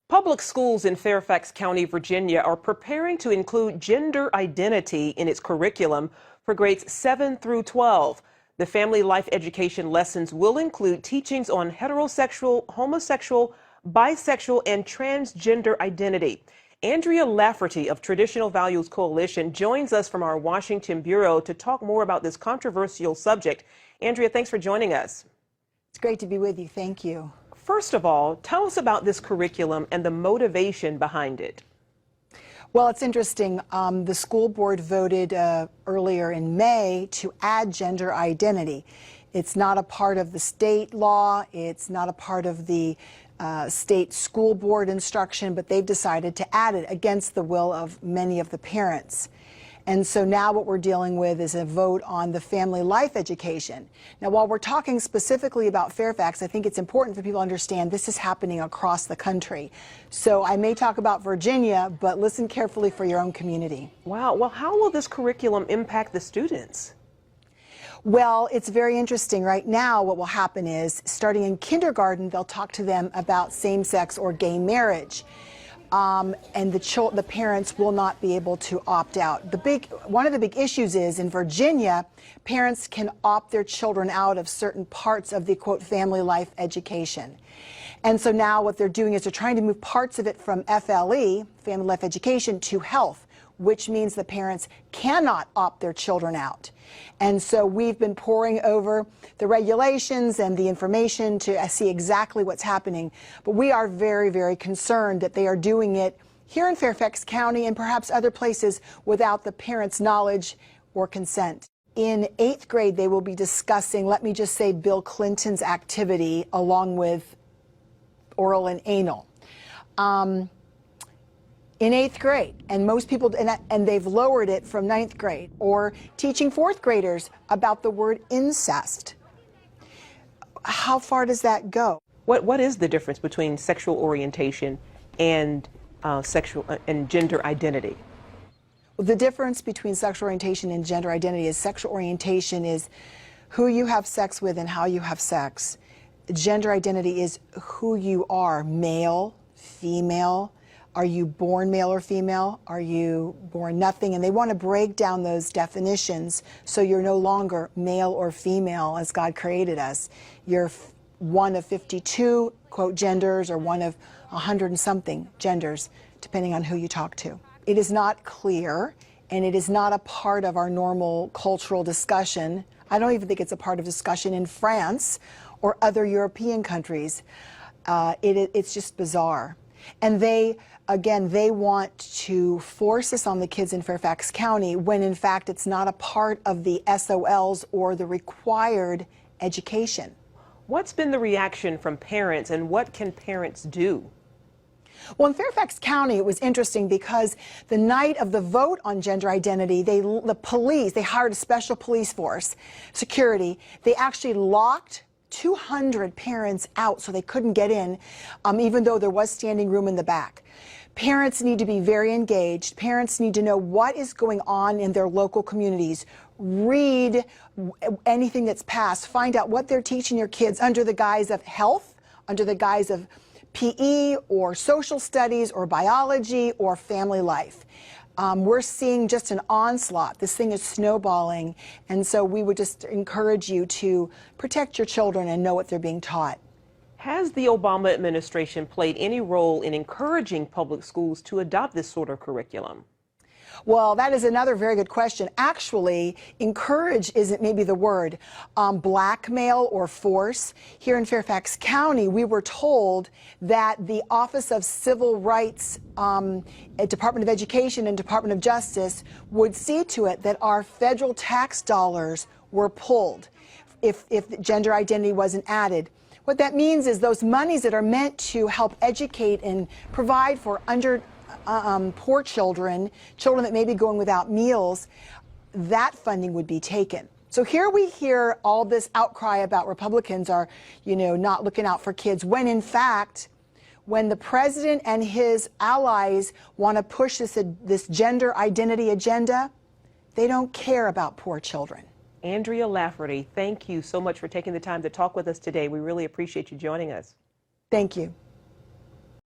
Public schools in Fairfax County, Virginia are preparing to include gender identity in its curriculum for grades 7 through 12. The family life education lessons will include teachings on heterosexual, homosexual, bisexual, and transgender identity. Andrea Lafferty of Traditional Values Coalition joins us from our Washington bureau to talk more about this controversial subject. Andrea, thanks for joining us. It's great to be with you. Thank you. First of all, tell us about this curriculum and the motivation behind it. Well, it's interesting. The school board voted earlier in May to add gender identity. It's not a part of the state law. It's not a part of the state school board instruction, but they've decided to add it against the will of many of the parents. And so now what we're dealing with is a vote on the family life education. Now, while we're talking specifically about Fairfax, I think it's important for people to understand this is happening across the country. So I may talk about Virginia, but listen carefully for your own community. Wow. Well, how will this curriculum impact the students? Well, it's very interesting. Right now, what will happen is, starting in kindergarten, they'll talk to them about same-sex or gay marriage. And the parents will not be able to opt out. One of the big issues is in Virginia, parents can opt their children out of certain parts of the, quote, family life education. And so now what they're doing is they're trying to move parts of it from FLE, family life education, to health, which means the parents cannot opt their children out. And so we've been poring over the regulations and the information to see exactly what's happening. But we are very, very concerned that they are doing it here in Fairfax County and perhaps other places without the parents' knowledge or consent. In 8th grade, they will be discussing, let me just say, Bill Clinton's activity along with oral and anal. In 8th grade, and most people, and they've lowered it from 9th grade, or teaching 4th graders about the word incest. How far does that go? What is the difference between sexual orientation and gender identity? The difference between sexual orientation and gender identity is sexual orientation is who you have sex with and how you have sex. Gender identity is who you are, male, female. Are you born male or female? Are you born nothing? And they want to break down those definitions so you're no longer male or female as God created us. You're one of 52, quote, genders, or one of 100 and something genders, depending on who you talk to. It is not clear, and it is not a part of our normal cultural discussion. I don't even think it's a part of discussion in France or other European countries. It's just bizarre. And they want to force this on the kids in Fairfax County when in fact it's not a part of the SOLs or the required education. What's been the reaction from parents, and what can parents do? Well, in Fairfax County, it was interesting because the night of the vote on gender identity, the police, they hired a special police force, security. They actually locked 200 parents out so they couldn't get in, even though there was standing room in the back. Parents need to be very engaged. Parents need to know what is going on in their local communities. Read anything that's passed. Find out what they're teaching your kids under the guise of health, under the guise of PE or social studies or biology or family life. We're seeing just an onslaught. This thing is snowballing, and so we would just encourage you to protect your children and know what they're being taught. Has the Obama administration played any role in encouraging public schools to adopt this sort of curriculum? Well, that is another very good question. Actually, encourage isn't maybe the word. Blackmail or force. Here in Fairfax County, we were told that the Office of Civil Rights at Department of Education and Department of Justice would see to it that our federal tax dollars were pulled if gender identity wasn't added. What that means is those monies that are meant to help educate and provide for poor children, children that may be going without meals, that funding would be taken. So here we hear all this outcry about Republicans are, not looking out for kids, when in fact, when the president and his allies want to push this gender identity agenda, they don't care about poor children. Andrea Lafferty, thank you so much for taking the time to talk with us today. We really appreciate you joining us. Thank you.